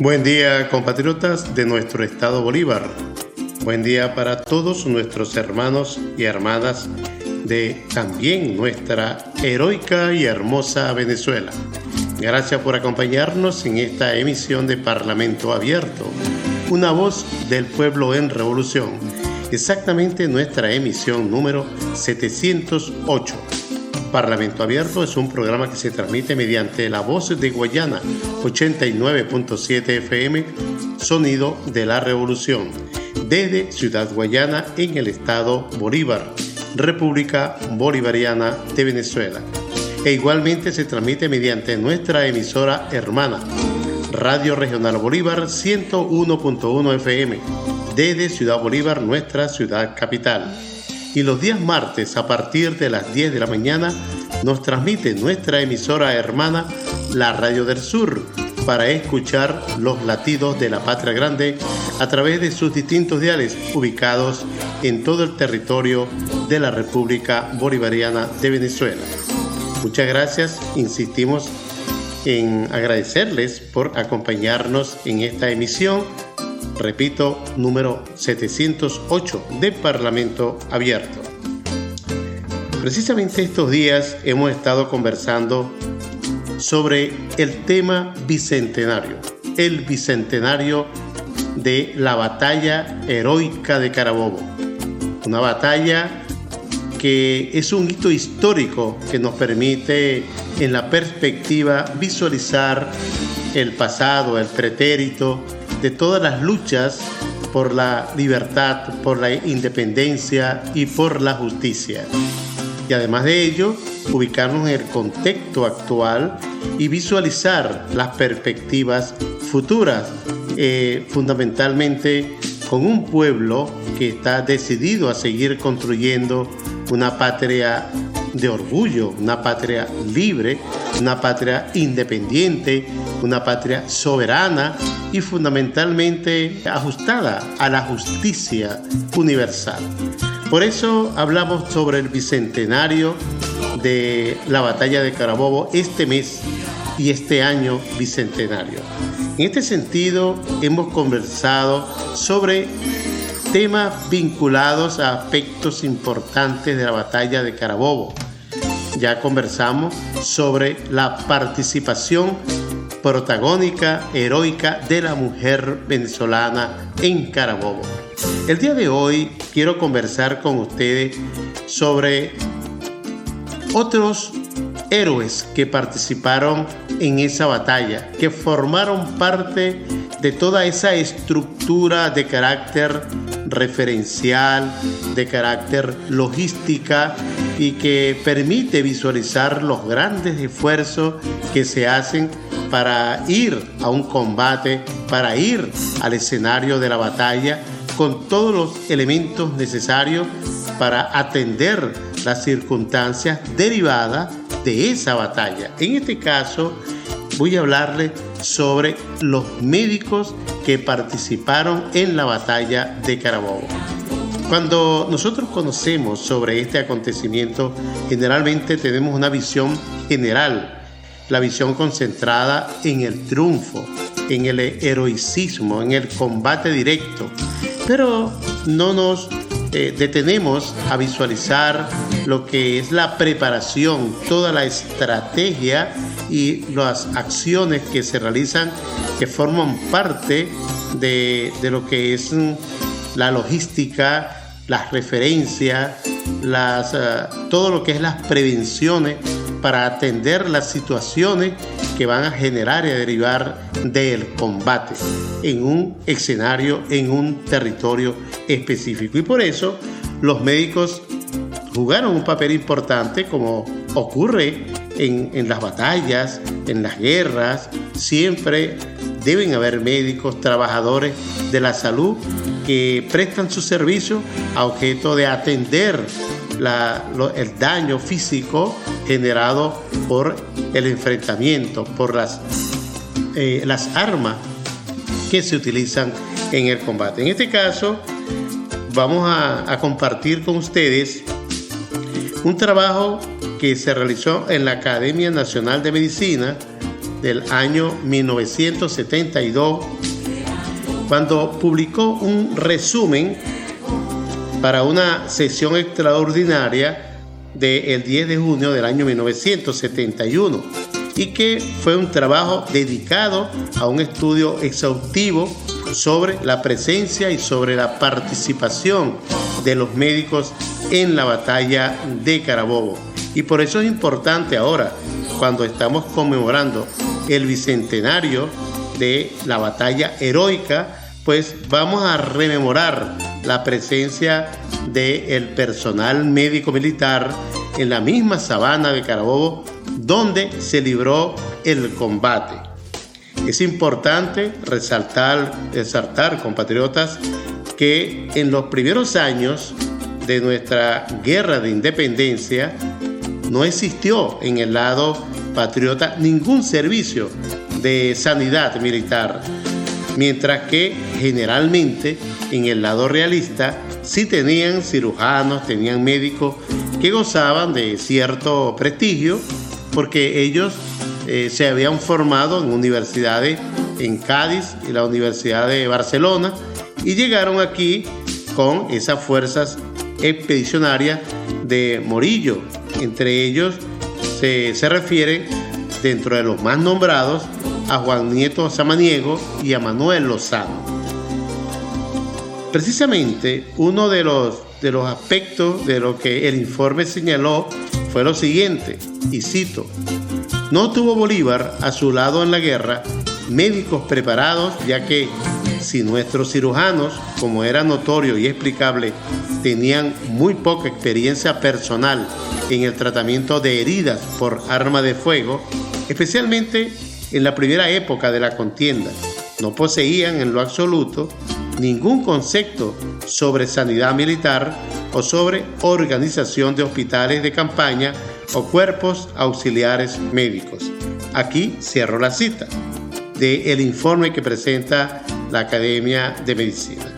Buen día, compatriotas de nuestro estado Bolívar. Buen día para todos nuestros hermanos y hermanas de también nuestra heroica y hermosa Venezuela. Gracias por acompañarnos en esta emisión de Parlamento Abierto, una voz del pueblo en revolución. Exactamente nuestra emisión número 708. Parlamento Abierto es un programa que se transmite mediante La Voz de Guayana, 89.7 FM, sonido de la revolución, desde Ciudad Guayana en el estado Bolívar, República Bolivariana de Venezuela. E igualmente se transmite mediante nuestra emisora hermana, Radio Regional Bolívar 101.1 FM, desde Ciudad Bolívar, nuestra ciudad capital. Y los días martes a partir de las 10 de la mañana nos transmite nuestra emisora hermana, la Radio del Sur, para escuchar los latidos de la Patria Grande a través de sus distintos diales ubicados en todo el territorio de la República Bolivariana de Venezuela. Muchas gracias, insistimos en agradecerles por acompañarnos en esta emisión, repito, número 708 de Parlamento Abierto. Precisamente estos días hemos estado conversando sobre el tema bicentenario, el bicentenario de la batalla heroica de Carabobo. Una batalla que es un hito histórico que nos permite en la perspectiva visualizar el pasado, el pretérito de todas las luchas por la libertad, por la independencia y por la justicia. Y además de ello, ubicarnos en el contexto actual y visualizar las perspectivas futuras, fundamentalmente con un pueblo que está decidido a seguir construyendo una patria de orgullo, una patria libre, una patria independiente, una patria soberana y fundamentalmente ajustada a la justicia universal. Por eso hablamos sobre el bicentenario de la batalla de Carabobo este mes y este año bicentenario. En este sentido hemos conversado sobre temas vinculados a aspectos importantes de la batalla de Carabobo. Ya conversamos sobre la participación protagónica, heroica de la mujer venezolana en Carabobo. El día de hoy quiero conversar con ustedes sobre otros héroes que participaron en esa batalla, que formaron parte de toda esa estructura de carácter referencial, de carácter logística y que permite visualizar los grandes esfuerzos que se hacen para ir a un combate, para ir al escenario de la batalla con todos los elementos necesarios para atender las circunstancias derivadas de esa batalla. En este caso voy a hablarles sobre los médicos que participaron en la batalla de Carabobo. Cuando nosotros conocemos sobre este acontecimiento, generalmente tenemos una visión general, la visión concentrada en el triunfo, en el heroicismo, en el combate directo, pero no nos detenemos a visualizar lo que es la preparación, toda la estrategia y las acciones que se realizan, que forman parte de lo que es la logística, las referencias, todo lo que es las prevenciones para atender las situaciones que van a generar y a derivar del combate en un escenario, en un territorio específico. Y por eso los médicos jugaron un papel importante, como ocurre en las batallas, en las guerras. Siempre deben haber médicos, trabajadores de la salud que prestan su servicio a objeto de atender el daño físico generado por el enfrentamiento, por las armas que se utilizan en el combate. En este caso, vamos a compartir con ustedes un trabajo que se realizó en la Academia Nacional de Medicina del año 1972, cuando publicó un resumen para una sesión extraordinaria del 10 de junio del año 1971, y que fue un trabajo dedicado a un estudio exhaustivo sobre la presencia y sobre la participación de los médicos en la batalla de Carabobo. Y por eso es importante ahora, cuando estamos conmemorando el bicentenario de la batalla heroica, pues vamos a rememorar la presencia del personal médico militar en la misma sabana de Carabobo donde se libró el combate. Es importante resaltar, compatriotas, que en los primeros años de nuestra guerra de independencia no existió en el lado patriota ningún servicio de sanidad militar, mientras que generalmente en el lado realista sí tenían cirujanos, tenían médicos que gozaban de cierto prestigio porque ellos se habían formado en universidades en Cádiz y la Universidad de Barcelona y llegaron aquí con esas fuerzas expedicionarias de Morillo. Entre ellos se refieren, dentro de los más nombrados, a Juan Nieto Samaniego y a Manuel Lozano. Precisamente uno de los aspectos de lo que el informe señaló fue lo siguiente, y cito: no tuvo Bolívar a su lado en la guerra médicos preparados, ya que si nuestros cirujanos, como era notorio y explicable, tenían muy poca experiencia personal en el tratamiento de heridas por arma de fuego, especialmente en la primera época de la contienda, no poseían en lo absoluto ningún concepto sobre sanidad militar o sobre organización de hospitales de campaña o cuerpos auxiliares médicos. Aquí cierro la cita del informe que presenta la Academia de Medicina.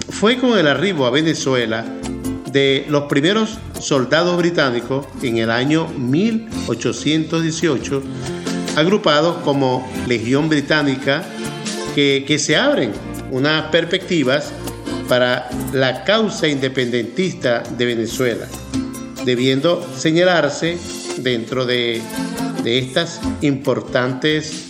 Fue con el arribo a Venezuela de los primeros soldados británicos en el año 1818, agrupados como Legión Británica, que se abren unas perspectivas para la causa independentista de Venezuela, debiendo señalarse dentro de estos importantes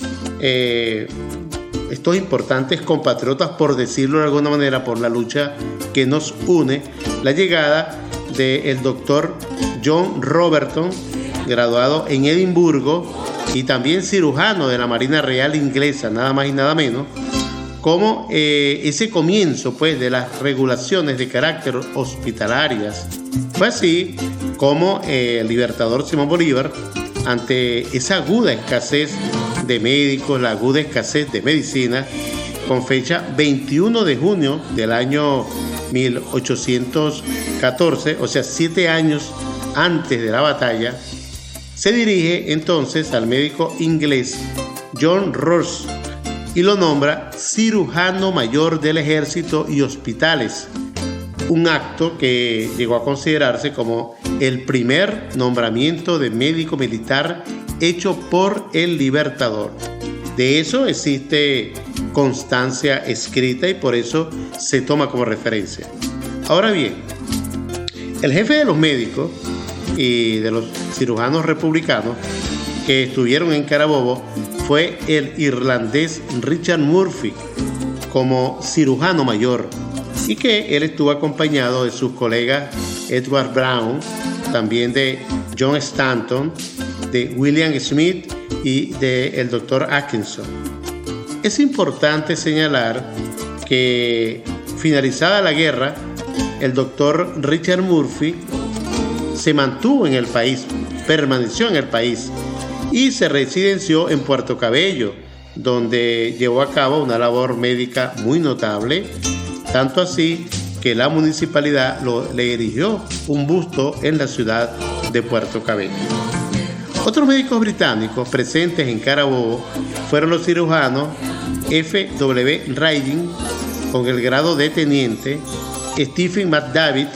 compatriotas, por decirlo de alguna manera, por la lucha que nos une, la llegada del doctor John Robertson, graduado en Edimburgo y también cirujano de la Marina Real Inglesa, nada más y nada menos, como ese comienzo pues de las regulaciones de carácter hospitalarias. Fue así como el libertador Simón Bolívar, ante esa aguda escasez de médicos, la aguda escasez de medicina, con fecha 21 de junio del año 1814, o sea, 7 años antes de la batalla, se dirige entonces al médico inglés John Ross y lo nombra cirujano mayor del ejército y hospitales, un acto que llegó a considerarse como el primer nombramiento de médico militar hecho por el libertador. De eso existe constancia escrita y por eso se toma como referencia. Ahora bien, el jefe de los médicos y de los cirujanos republicanos que estuvieron en Carabobo fue el irlandés Richard Murphy como cirujano mayor, y que él estuvo acompañado de sus colegas Edward Brown, también de John Stanton, de William Smith y del doctor Atkinson. Es importante señalar que, finalizada la guerra, el doctor Richard Murphy se mantuvo en el país, permaneció en el país y se residenció en Puerto Cabello, donde llevó a cabo una labor médica muy notable, tanto así que la municipalidad le erigió un busto en la ciudad de Puerto Cabello. Otros médicos británicos presentes en Carabobo fueron los cirujanos F.W. Riding, con el grado de teniente, Stephen McDavid,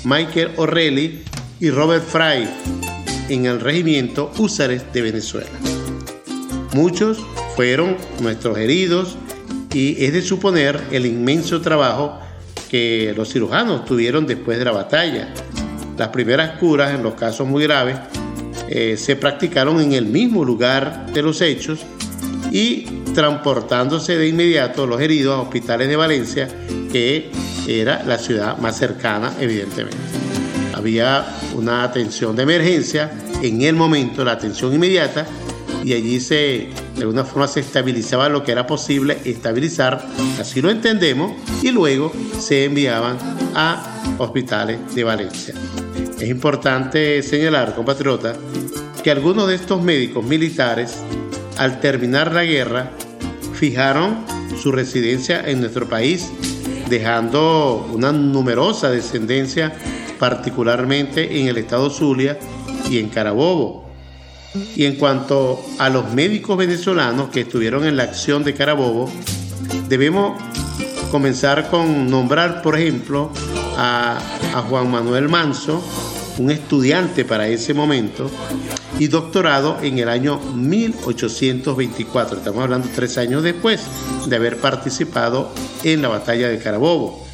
Michael O'Reilly y Robert Fry, en el regimiento Húsares de Venezuela. Muchos fueron nuestros heridos y es de suponer el inmenso trabajo que los cirujanos tuvieron después de la batalla. Las primeras curas en los casos muy graves se practicaron en el mismo lugar de los hechos y transportándose de inmediato los heridos a hospitales de Valencia, que era la ciudad más cercana, evidentemente. Había una atención de emergencia en el momento, la atención inmediata, y allí de alguna forma se estabilizaba lo que era posible estabilizar, así lo entendemos, y luego se enviaban a hospitales de Valencia. Es importante señalar, compatriotas, que algunos de estos médicos militares, al terminar la guerra, fijaron su residencia en nuestro país, dejando una numerosa descendencia, particularmente en el estado Zulia y en Carabobo. Y en cuanto a los médicos venezolanos que estuvieron en la acción de Carabobo, debemos comenzar con nombrar, por ejemplo, a Juan Manuel Manso, un estudiante para ese momento y doctorado en el año 1824. Estamos hablando 3 años después de haber participado en la batalla de Carabobo.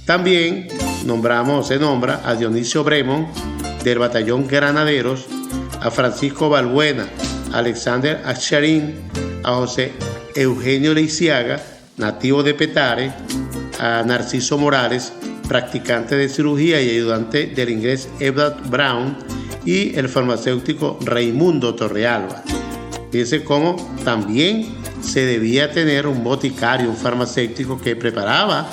También se nombra a Dionisio Bremont del batallón Granaderos, a Francisco Balbuena, a Alexander Acharín, a José Eugenio Leiciaga, nativo de Petare, a Narciso Morales, practicante de cirugía y ayudante del inglés Edward Brown, y el farmacéutico Raimundo Torrealba. Fíjense cómo también se debía tener un boticario, un farmacéutico que preparaba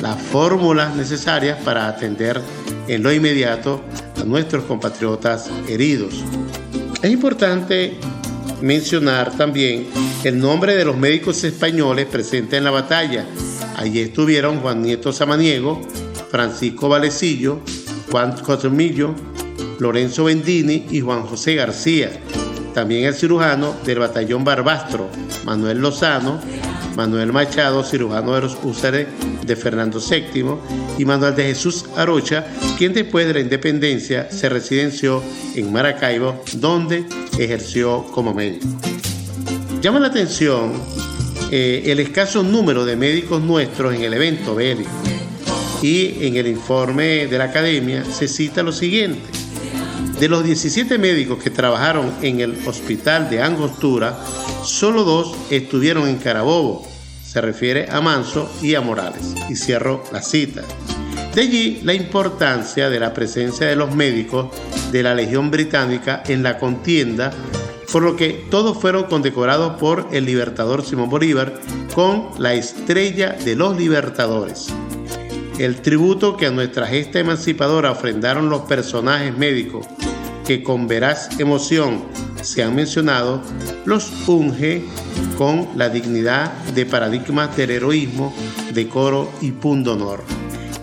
las fórmulas necesarias para atender en lo inmediato a nuestros compatriotas heridos. Es importante mencionar también el nombre de los médicos españoles presentes en la batalla. Allí estuvieron Juan Nieto Samaniego, Francisco Valecillo, Juan Cotomillo, Lorenzo Bendini y Juan José García. También el cirujano del batallón Barbastro, Manuel Lozano, Manuel Machado, cirujano de los húsares de Fernando VII, y Manuel de Jesús Arocha, quien después de la independencia se residenció en Maracaibo, donde ejerció como médico. Llama la atención el escaso número de médicos nuestros en el evento bélico, y en el informe de la Academia se cita lo siguiente: de los 17 médicos que trabajaron en el hospital de Angostura, solo 2 estuvieron en Carabobo. Se refiere a Manso y a Morales. Y cierro la cita. De allí la importancia de la presencia de los médicos de la Legión Británica en la contienda, por lo que todos fueron condecorados por el libertador Simón Bolívar con la Estrella de los Libertadores. El tributo que a nuestra gesta emancipadora ofrendaron los personajes médicos que con veraz emoción se han mencionado, los unge con la dignidad de paradigmas del heroísmo, decoro y pundonor.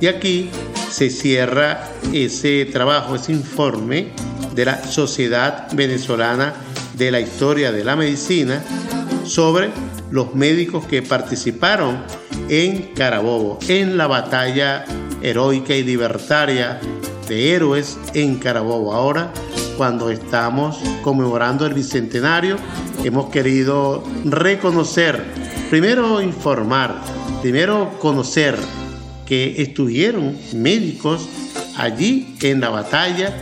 Y aquí se cierra ese trabajo, ese informe de la Sociedad Venezolana de la Historia de la Medicina sobre los médicos que participaron en Carabobo, en la batalla heroica y libertaria de héroes en Carabobo. Ahora, cuando estamos conmemorando el bicentenario, hemos querido reconocer, primero informar, primero conocer que estuvieron médicos allí en la batalla,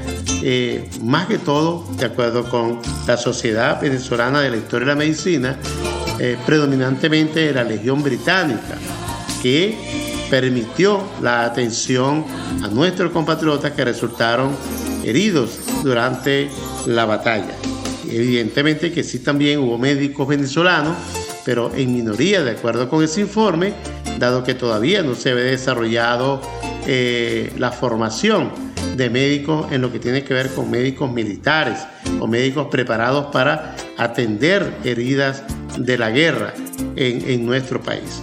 más que todo, de acuerdo con la Sociedad Venezolana de la Historia de la Medicina, predominantemente de la Legión Británica, que permitió la atención a nuestros compatriotas que resultaron heridos durante la batalla. Evidentemente que sí, también hubo médicos venezolanos, pero en minoría, de acuerdo con ese informe, dado que todavía no se había desarrollado la formación de médicos en lo que tiene que ver con médicos militares o médicos preparados para atender heridas de la guerra en nuestro país.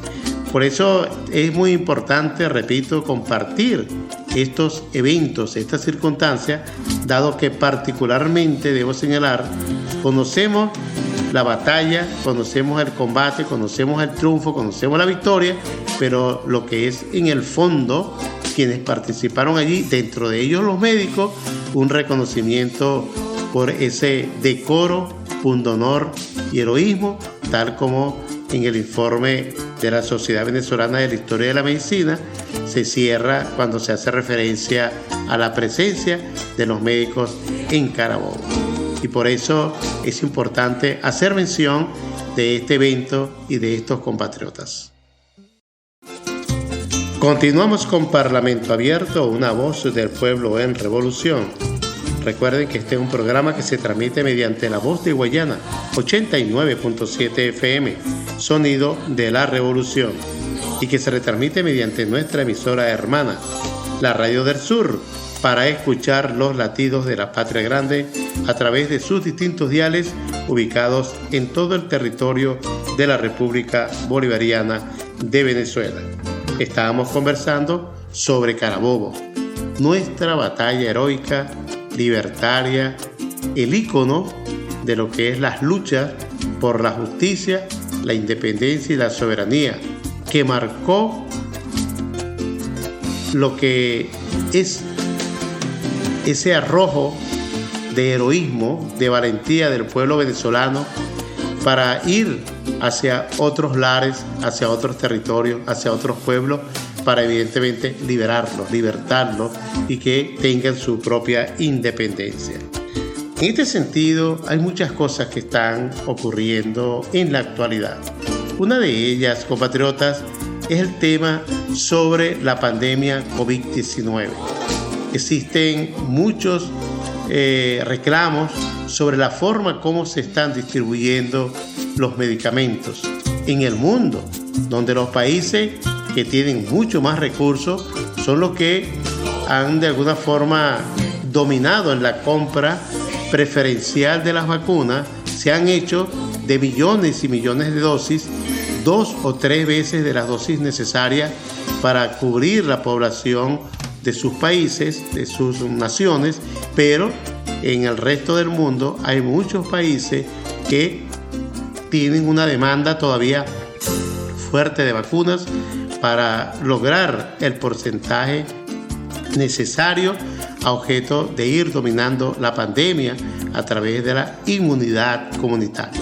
Por eso es muy importante, repito, compartir estos eventos, estas circunstancias, dado que particularmente, debo señalar, conocemos la batalla, conocemos el combate, conocemos el triunfo, conocemos la victoria, pero lo que es en el fondo, quienes participaron allí, dentro de ellos los médicos, un reconocimiento por ese decoro, pundonor y heroísmo, tal como en el informe de la Sociedad Venezolana de la Historia de la Medicina se cierra cuando se hace referencia a la presencia de los médicos en Carabobo. Y por eso es importante hacer mención de este evento y de estos compatriotas. Continuamos con Parlamento Abierto, una voz del pueblo en revolución. Recuerden que este es un programa que se transmite mediante La Voz de Guayana, 89.7 FM, sonido de la revolución, y que se retransmite mediante nuestra emisora hermana, la Radio del Sur, para escuchar los latidos de la patria grande a través de sus distintos diales ubicados en todo el territorio de la República Bolivariana de Venezuela. Estábamos conversando sobre Carabobo, nuestra batalla heroica, libertaria, el ícono de lo que es las luchas por la justicia, la independencia y la soberanía, que marcó lo que es ese arrojo de heroísmo, de valentía del pueblo venezolano para ir hacia otros lares, hacia otros territorios, hacia otros pueblos, para evidentemente libertarlos y que tengan su propia independencia. En este sentido, hay muchas cosas que están ocurriendo en la actualidad. Una de ellas, compatriotas, es el tema sobre la pandemia COVID-19. Existen muchos reclamos sobre la forma como se están distribuyendo los medicamentos en el mundo, donde los países que tienen mucho más recursos son los que han de alguna forma dominado en la compra preferencial de las vacunas. Se han hecho de millones y millones de dosis, 2 o 3 veces de las dosis necesarias para cubrir la población de sus países, de sus naciones, pero en el resto del mundo hay muchos países que tienen una demanda todavía fuerte de vacunas para lograr el porcentaje necesario a objeto de ir dominando la pandemia a través de la inmunidad comunitaria.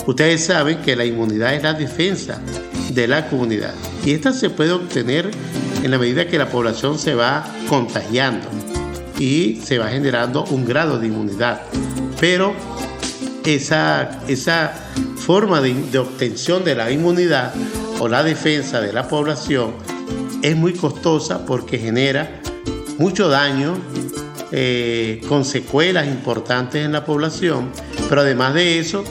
Ustedes saben que la inmunidad es la defensa de la comunidad y esta se puede obtener en la medida que la población se va contagiando y se va generando un grado de inmunidad. Pero esa forma de obtención de la inmunidad o la defensa de la población es muy costosa porque genera mucho daño con secuelas importantes en la población, pero además de eso,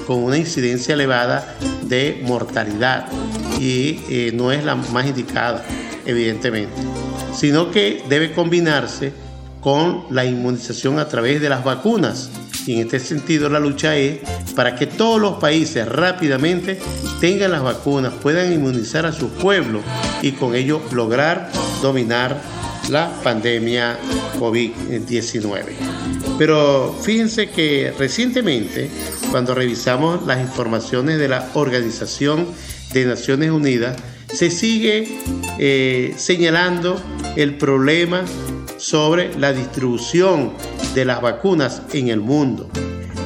con una incidencia elevada de mortalidad y no es la más indicada, evidentemente, sino que debe combinarse con la inmunización a través de las vacunas. Y en este sentido la lucha es para que todos los países rápidamente tengan las vacunas, puedan inmunizar a sus pueblos y con ello lograr dominar la pandemia COVID-19. Pero fíjense que recientemente, cuando revisamos las informaciones de la Organización de Naciones Unidas, se sigue señalando el problema sobre la distribución de las vacunas en el mundo.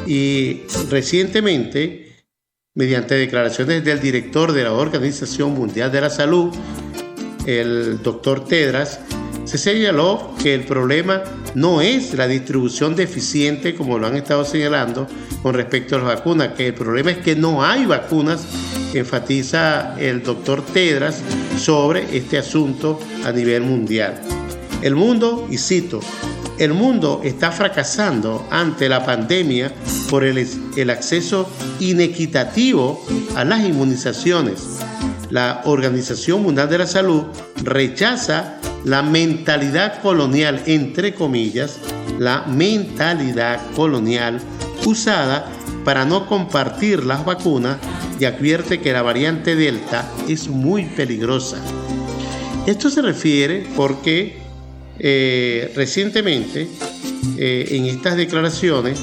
Y recientemente, mediante declaraciones del director de la Organización Mundial de la Salud, el doctor Tedros, se señaló que el problema no es la distribución deficiente, como lo han estado señalando con respecto a las vacunas, que el problema es que no hay vacunas, enfatiza el doctor Tedros sobre este asunto a nivel mundial. El mundo, y cito, el mundo está fracasando ante la pandemia por el acceso inequitativo a las inmunizaciones. La Organización Mundial de la Salud rechaza la mentalidad colonial, entre comillas, la mentalidad colonial usada para no compartir las vacunas y advierte que la variante Delta es muy peligrosa. Esto se refiere porque recientemente en estas declaraciones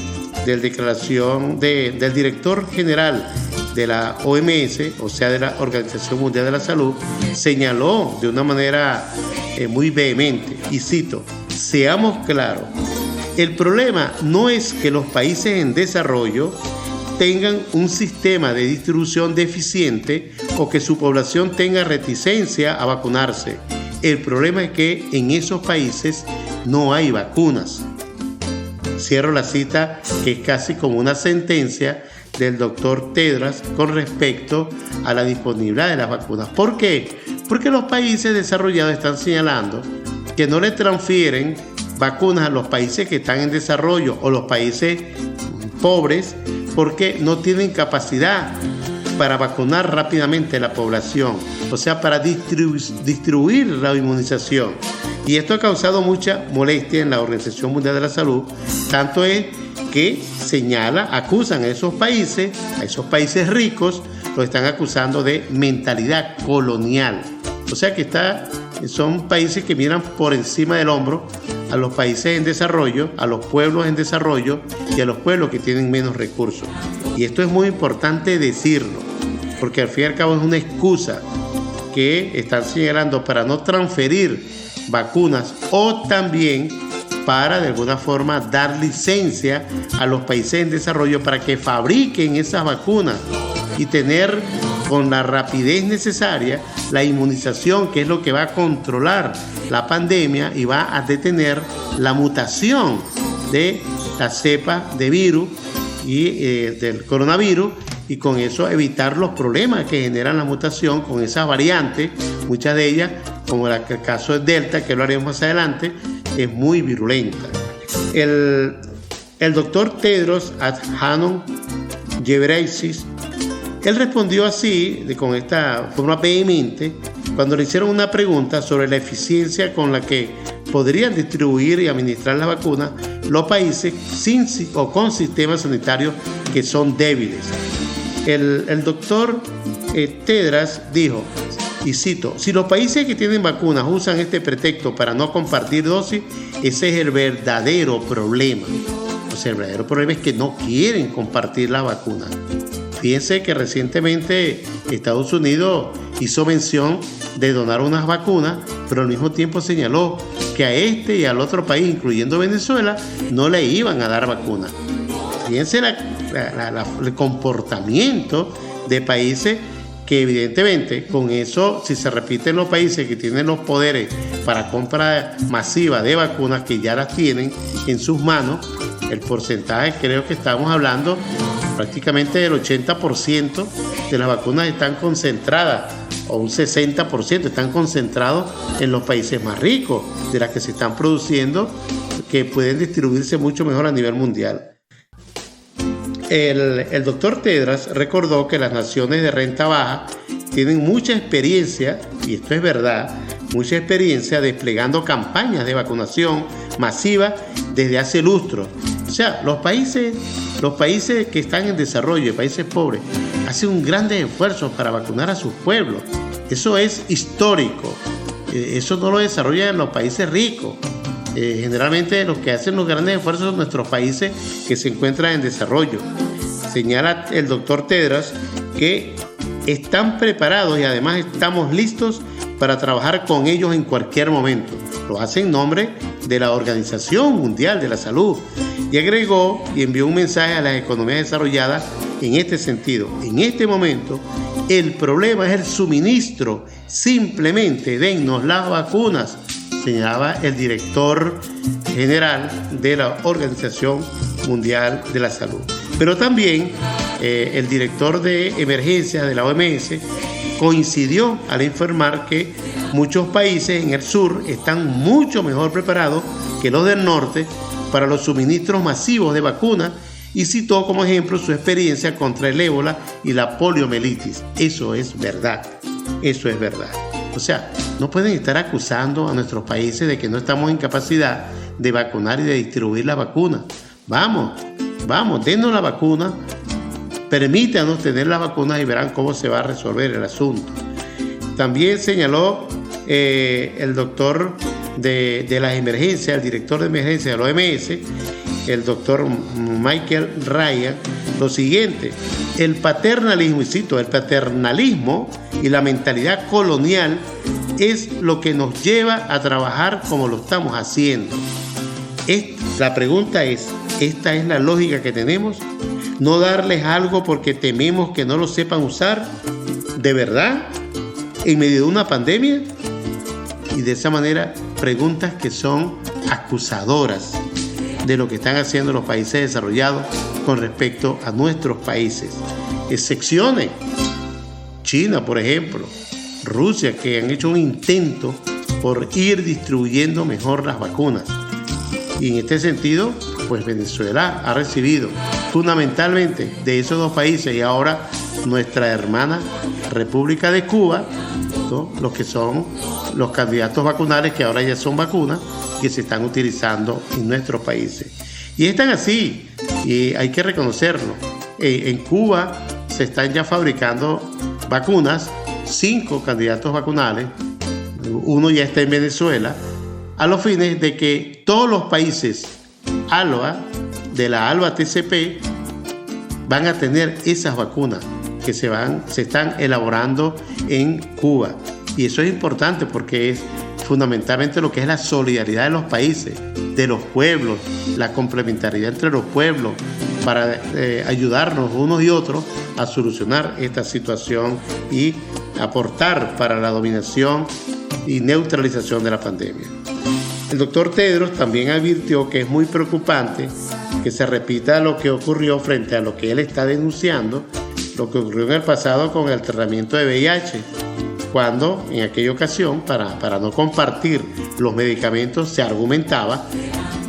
del director general de la OMS, o sea de la Organización Mundial de la Salud, señaló de una manera muy vehemente, y cito, seamos claros, el problema no es que los países en desarrollo tengan un sistema de distribución deficiente o que su población tenga reticencia a vacunarse. El problema es que en esos países no hay vacunas. Cierro la cita, que es casi como una sentencia del doctor Tedros con respecto a la disponibilidad de las vacunas. ¿Por qué? Porque los países desarrollados están señalando que no le transfieren vacunas a los países que están en desarrollo o los países pobres porque no tienen capacidad para vacunar rápidamente a la población, o sea, para distribuir la inmunización. Y esto ha causado mucha molestia en la Organización Mundial de la Salud, tanto es que acusan a esos países ricos, los están acusando de mentalidad colonial. O sea que son países que miran por encima del hombro a los países en desarrollo, a los pueblos en desarrollo y a los pueblos que tienen menos recursos. Y esto es muy importante decirlo, porque al fin y al cabo es una excusa que están señalando para no transferir vacunas o también para de alguna forma dar licencia a los países en desarrollo para que fabriquen esas vacunas y tener con la rapidez necesaria la inmunización, que es lo que va a controlar la pandemia y va a detener la mutación de la cepa de virus y del coronavirus, y con eso evitar los problemas que generan la mutación con esas variantes, muchas de ellas, como el caso de Delta, que lo haremos más adelante, es muy virulenta. El doctor Tedros Adhanom Ghebreyesus, él respondió así, con esta forma vehemente, cuando le hicieron una pregunta sobre la eficiencia con la que podrían distribuir y administrar las vacunas los países con sistemas sanitarios que son débiles. El doctor Tedros dijo, y cito: si los países que tienen vacunas usan este pretexto para no compartir dosis, ese es el verdadero problema. O sea, el verdadero problema es que no quieren compartir la vacuna. Fíjense que recientemente Estados Unidos hizo mención de donar unas vacunas, pero al mismo tiempo señaló que a este y al otro país, incluyendo Venezuela, no le iban a dar vacunas. Fíjense el comportamiento de países que evidentemente con eso, si se repite en los países que tienen los poderes para compra masiva de vacunas, que ya las tienen en sus manos, el porcentaje, creo que estamos hablando prácticamente del 80% de las vacunas están concentradas, o un 60% están concentrados en los países más ricos, de las que se están produciendo, que pueden distribuirse mucho mejor a nivel mundial. El doctor Tedros recordó que las naciones de renta baja tienen mucha experiencia, y esto es verdad, mucha experiencia desplegando campañas de vacunación masiva desde hace lustros. O sea, los países que están en desarrollo, países pobres, hacen un gran esfuerzo para vacunar a sus pueblos. Eso es histórico. Eso no lo desarrollan en los países ricos. Generalmente los que hacen los grandes esfuerzos son nuestros países que se encuentran en desarrollo. Señala el doctor Tedros que están preparados y además estamos listos para trabajar con ellos en cualquier momento. Lo hace en nombre de la Organización Mundial de la Salud. Y agregó y envió un mensaje a las economías desarrolladas en este sentido. En este momento, el problema es el suministro. Simplemente dennos las vacunas, señalaba el director general de la Organización Mundial de la Salud. Pero también el director de emergencias de la OMS coincidió al informar que muchos países en el sur están mucho mejor preparados que los del norte para los suministros masivos de vacunas, y citó como ejemplo su experiencia contra el ébola y la poliomielitis. Eso es verdad, eso es verdad. O sea, no pueden estar acusando a nuestros países de que no estamos en capacidad de vacunar y de distribuir la vacuna. Vamos, dennos la vacuna, permítanos tener las vacunas y verán cómo se va a resolver el asunto. También señaló el doctor de las emergencias, el director de emergencias de la OMS, el doctor Michael Ryan, lo siguiente: el paternalismo, y cito, el paternalismo y la mentalidad colonial es lo que nos lleva a trabajar como lo estamos haciendo. La pregunta es, ¿esta es la lógica que tenemos? no darles algo porque tememos que no lo sepan usar, de verdad, en medio de una pandemia. Y de esa manera, preguntas que son acusadoras de lo que están haciendo los países desarrollados con respecto a nuestros países. Excepciones, China, por ejemplo, Rusia, que han hecho un intento por ir distribuyendo mejor las vacunas. Y en este sentido, pues Venezuela ha recibido fundamentalmente de esos dos países, y ahora nuestra hermana República de Cuba, ¿no?, los que son los candidatos vacunales, que ahora ya son vacunas que se están utilizando en nuestros países. Y están así, y hay que reconocerlo. En Cuba se están ya fabricando vacunas, 5 candidatos vacunales, uno ya está en Venezuela, a los fines de que todos los países ALBA, de la ALBA TCP, van a tener esas vacunas que se están elaborando en Cuba. Y eso es importante porque es fundamentalmente lo que es la solidaridad de los países, de los pueblos, la complementariedad entre los pueblos, para ayudarnos unos y otros a solucionar esta situación y aportar para la dominación y neutralización de la pandemia. El doctor Tedros también advirtió que es muy preocupante que se repita lo que ocurrió frente a lo que él está denunciando, lo que ocurrió en el pasado con el tratamiento de VIH, cuando en aquella ocasión, para no compartir los medicamentos, se argumentaba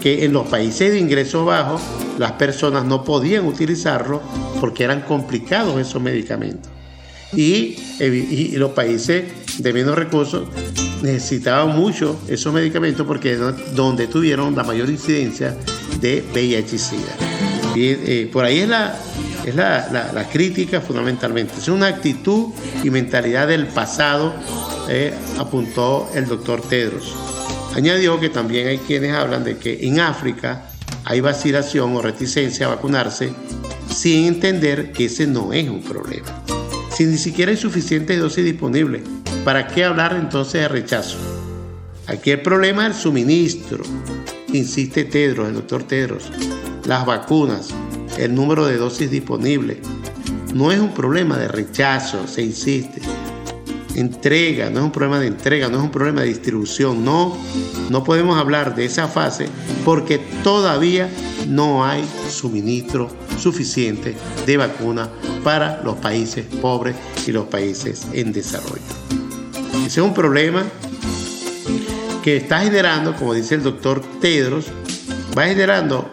que en los países de ingresos bajos las personas no podían utilizarlos porque eran complicados esos medicamentos. Y los países de menos recursos necesitaban mucho esos medicamentos porque es donde tuvieron la mayor incidencia de VIH-Sida. Y por ahí es la crítica fundamentalmente. Es una actitud y mentalidad del pasado, apuntó el doctor Tedros. Añadió que también hay quienes hablan de que en África hay vacilación o reticencia a vacunarse sin entender que ese no es un problema. Si ni siquiera hay suficientes dosis disponibles, ¿para qué hablar entonces de rechazo? Aquí el problema es el suministro, insiste Tedros, el doctor Tedros. Las vacunas, el número de dosis disponibles. No es un problema de rechazo, se insiste. Entrega, no es un problema de entrega, no es un problema de distribución. No podemos hablar de esa fase porque todavía no hay suministro suficiente de vacunas para los países pobres y los países en desarrollo. Ese es un problema que está generando, como dice el doctor Tedros, va generando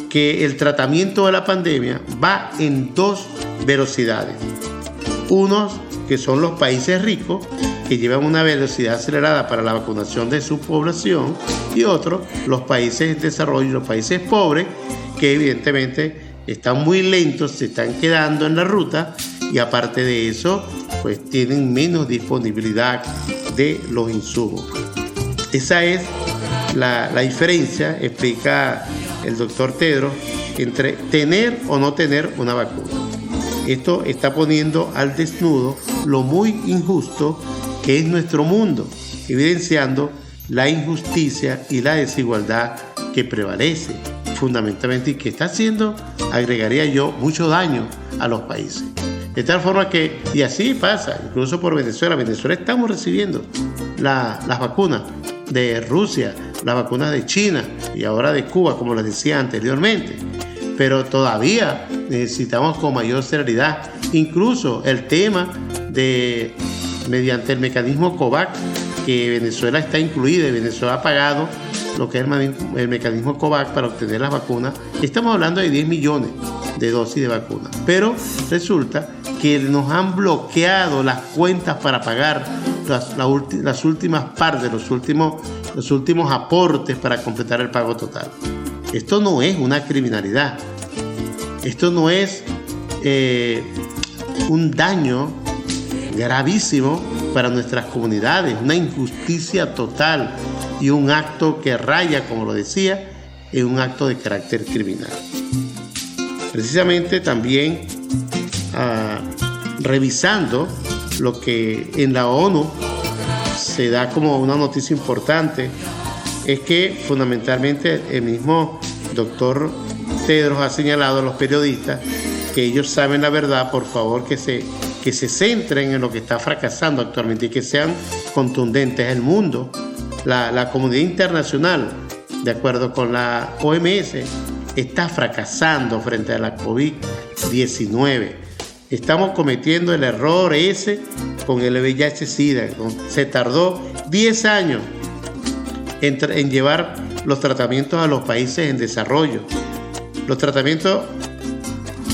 que el tratamiento de la pandemia va en 2 velocidades. Unos que son los países ricos, que llevan una velocidad acelerada para la vacunación de su población, y otros, los países en desarrollo y los países pobres, que evidentemente están muy lentos, se están quedando en la ruta, y aparte de eso, pues tienen menos disponibilidad de los insumos. Esa es la diferencia, explica el doctor Tedros, entre tener o no tener una vacuna. Esto está poniendo al desnudo lo muy injusto que es nuestro mundo, evidenciando la injusticia y la desigualdad que prevalece fundamentalmente y que está haciendo, agregaría yo, mucho daño a los países. De tal forma que, y así pasa, incluso por Venezuela. Venezuela estamos recibiendo las vacunas de Rusia, las vacunas de China y ahora de Cuba, como les decía anteriormente. Pero todavía necesitamos con mayor celeridad, incluso el tema de, mediante el mecanismo COVAX, que Venezuela está incluida y Venezuela ha pagado lo que es el mecanismo COVAX para obtener las vacunas. Estamos hablando de 10 millones de dosis de vacunas, pero resulta que nos han bloqueado las cuentas para pagar las últimas partes, los últimos aportes para completar el pago total. Esto no es una criminalidad, esto no es un daño gravísimo para nuestras comunidades, una injusticia total y un acto que raya, como lo decía, en un acto de carácter criminal. Precisamente también revisando lo que en la ONU se da como una noticia importante, es que fundamentalmente el mismo doctor Tedros ha señalado a los periodistas que ellos saben la verdad, por favor que se centren en lo que está fracasando actualmente y que sean contundentes. El mundo, la comunidad internacional, de acuerdo con la OMS, está fracasando frente a la COVID-19. Estamos cometiendo el error ese con el VIH-Sida. Se tardó 10 años en llevar los tratamientos a los países en desarrollo. Los tratamientos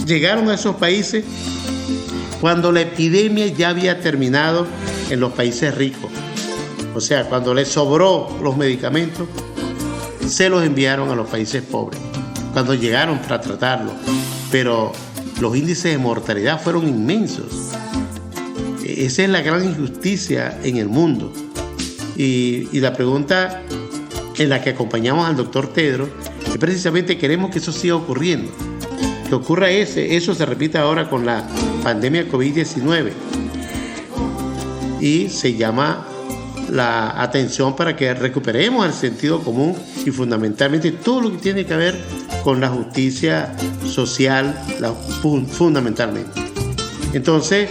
llegaron a esos países cuando la epidemia ya había terminado en los países ricos. O sea, cuando les sobró los medicamentos, se los enviaron a los países pobres, cuando llegaron para tratarlos. Pero los índices de mortalidad fueron inmensos. Esa es la gran injusticia en el mundo. Y la pregunta en la que acompañamos al doctor Tedros es precisamente queremos que eso siga ocurriendo. Que ocurra eso se repite ahora con la pandemia COVID-19. Y se llama la atención para que recuperemos el sentido común y fundamentalmente todo lo que tiene que ver con la justicia social, fundamentalmente. Entonces,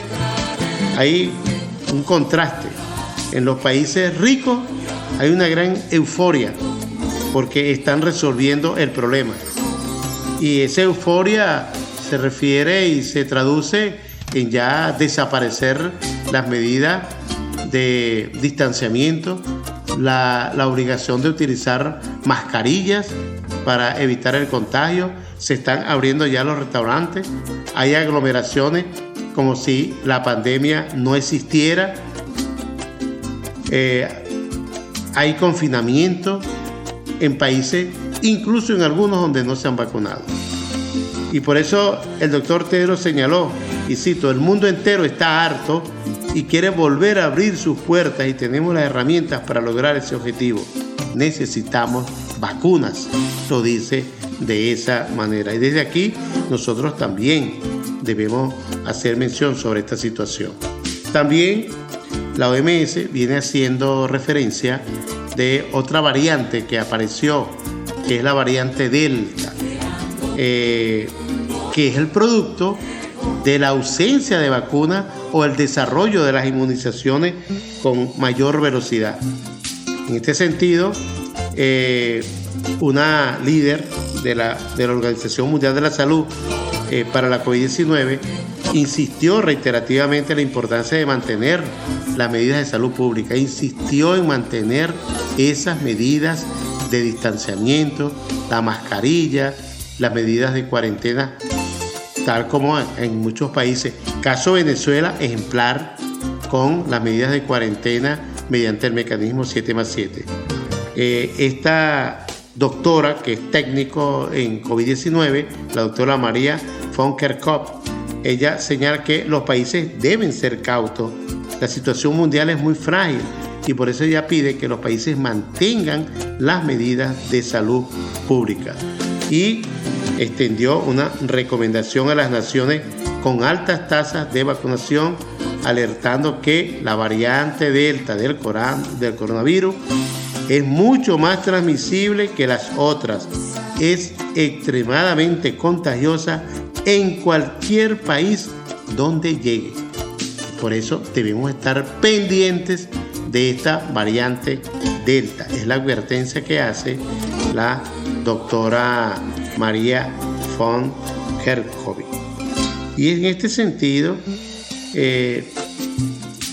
hay un contraste. En los países ricos hay una gran euforia porque están resolviendo el problema. Y esa euforia se refiere y se traduce en ya desaparecer las medidas de distanciamiento, la obligación de utilizar mascarillas para evitar el contagio. Se están abriendo ya los restaurantes, hay aglomeraciones como si la pandemia no existiera, hay confinamiento en países, incluso en algunos donde no se han vacunado. Y por eso el doctor Tedros señaló, y cito, el mundo entero está harto y quiere volver a abrir sus puertas y tenemos las herramientas para lograr ese objetivo. Necesitamos vacunas, lo dice de esa manera. Y desde aquí nosotros también debemos hacer mención sobre esta situación. También la OMS viene haciendo referencia de otra variante que apareció, que es la variante Delta, que es el producto de la ausencia de vacunas o el desarrollo de las inmunizaciones con mayor velocidad. En este sentido, una líder de la Organización Mundial de la Salud para la COVID-19 insistió reiterativamente en la importancia de mantener las medidas de salud pública, insistió en mantener esas medidas de distanciamiento, la mascarilla, las medidas de cuarentena, tal como en muchos países. Caso Venezuela, ejemplar con las medidas de cuarentena mediante el mecanismo 7+7. Esta doctora, que es técnico en COVID-19, la doctora María von Kerkhove, ella señala que los países deben ser cautos. La situación mundial es muy frágil y por eso ella pide que los países mantengan las medidas de salud pública. Y extendió una recomendación a las naciones con altas tasas de vacunación, alertando que la variante Delta del coronavirus es mucho más transmisible que las otras. Es extremadamente contagiosa en cualquier país donde llegue. Por eso debemos estar pendientes de esta variante Delta. Es la advertencia que hace la doctora María von Kerkhove. Y en este sentido,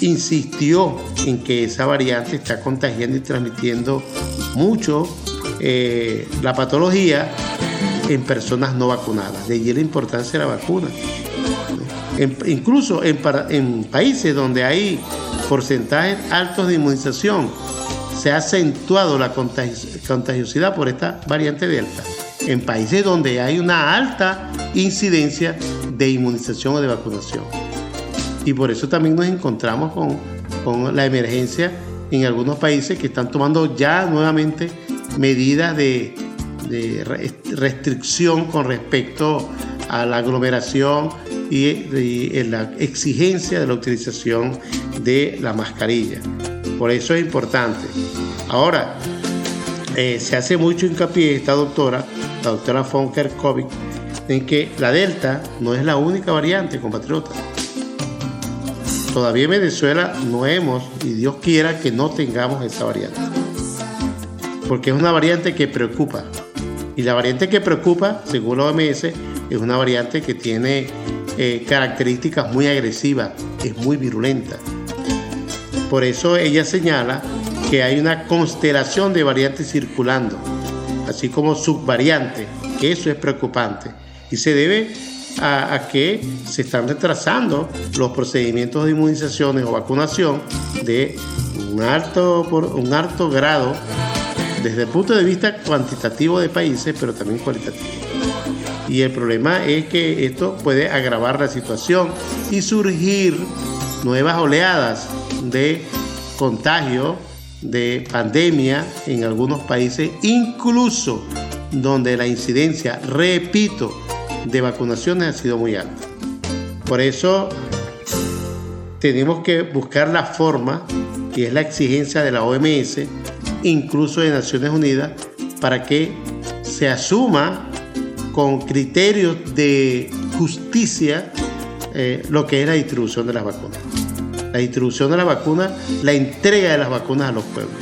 insistió en que esa variante está contagiando y transmitiendo mucho la patología en personas no vacunadas. De allí la importancia de la vacuna. Incluso en países donde hay porcentajes altos de inmunización, se ha acentuado la contagiosidad por esta variante Delta. En países donde hay una alta incidencia de inmunización o de vacunación. Y por eso también nos encontramos con la emergencia en algunos países que están tomando ya nuevamente medidas de restricción con respecto a la aglomeración y la exigencia de la utilización de la mascarilla. Por eso es importante. Ahora, se hace mucho hincapié, esta doctora la doctora von Kerkhove, en que la Delta no es la única variante, compatriotas. Todavía en Venezuela no hemos, y Dios quiera que no tengamos esa variante, porque es una variante que preocupa. Y la variante que preocupa, según la OMS, es una variante que tiene características muy agresivas, es muy virulenta. Por eso ella señala que hay una constelación de variantes circulando, así como subvariantes. Eso es preocupante y se debe a que se están retrasando los procedimientos de inmunizaciones o vacunación de un alto grado desde el punto de vista cuantitativo de países, pero también cualitativo. Y el problema es que esto puede agravar la situación y surgir nuevas oleadas de contagio, de pandemia en algunos países, incluso donde la incidencia, repito, de vacunaciones ha sido muy alta. Por eso tenemos que buscar la forma, y es la exigencia de la OMS, incluso de Naciones Unidas, para que se asuma con criterios de justicia lo que es la distribución de las vacunas. La distribución de las vacunas, la entrega de las vacunas a los pueblos.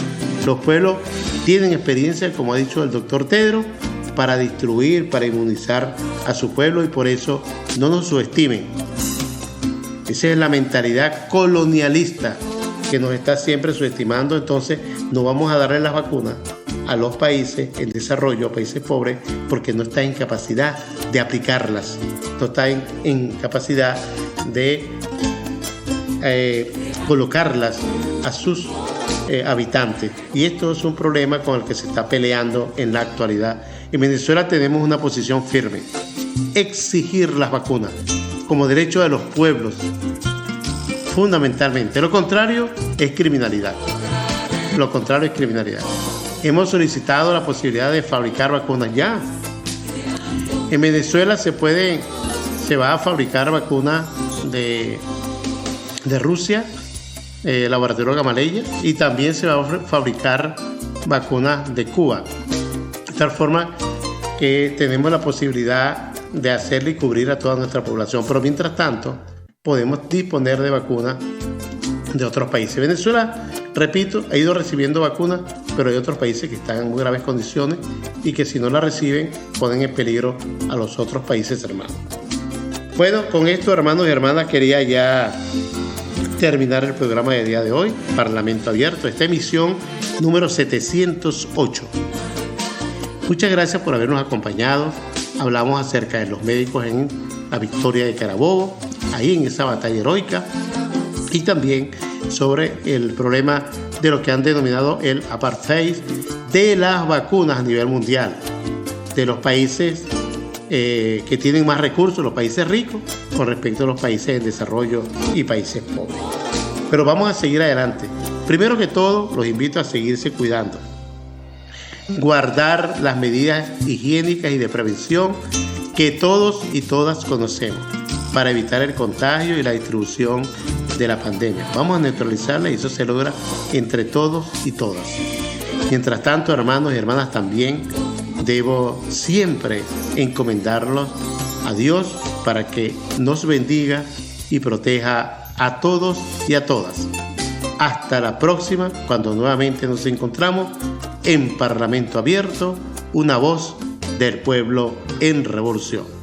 Los pueblos tienen experiencia, como ha dicho el doctor Tedros, para distribuir, para inmunizar a su pueblo, y por eso no nos subestimen. Esa es la mentalidad colonialista que nos está siempre subestimando. Entonces no vamos a darle las vacunas a los países en desarrollo, a países pobres, porque no está en capacidad de aplicarlas, no está en capacidad de colocarlas a sus habitantes. Y esto es un problema con el que se está peleando en la actualidad. En Venezuela tenemos una posición firme: exigir las vacunas como derecho de los pueblos, fundamentalmente. Lo contrario es criminalidad. Lo contrario es criminalidad. Hemos solicitado la posibilidad de fabricar vacunas ya. En Venezuela se va a fabricar vacunas de Rusia, laboratorio Gamaleya, y también se va a fabricar vacunas de Cuba. De tal forma que tenemos la posibilidad de hacerle y cubrir a toda nuestra población. Pero mientras tanto, podemos disponer de vacunas de otros países. Venezuela, repito, ha ido recibiendo vacunas, pero hay otros países que están en muy graves condiciones y que si no la reciben ponen en peligro a los otros países hermanos. Bueno, con esto, hermanos y hermanas, quería ya terminar el programa del día de hoy, Parlamento Abierto, esta emisión número 708. Muchas gracias por habernos acompañado. Hablamos acerca de los médicos en la victoria de Carabobo, ahí en esa batalla heroica, y también sobre el problema de lo que han denominado el apartheid de las vacunas a nivel mundial, de los países que tienen más recursos, los países ricos, con respecto a los países en desarrollo y países pobres. Pero vamos a seguir adelante. Primero que todo, los invito a seguirse cuidando, guardar las medidas higiénicas y de prevención que todos y todas conocemos para evitar el contagio y la distribución de la pandemia. Vamos a neutralizarla, y eso se logra entre todos y todas. Mientras tanto, hermanos y hermanas, también debo siempre encomendarlos a Dios para que nos bendiga y proteja a todos y a todas. Hasta la próxima, cuando nuevamente nos encontramos en Parlamento Abierto, una voz del pueblo en revolución.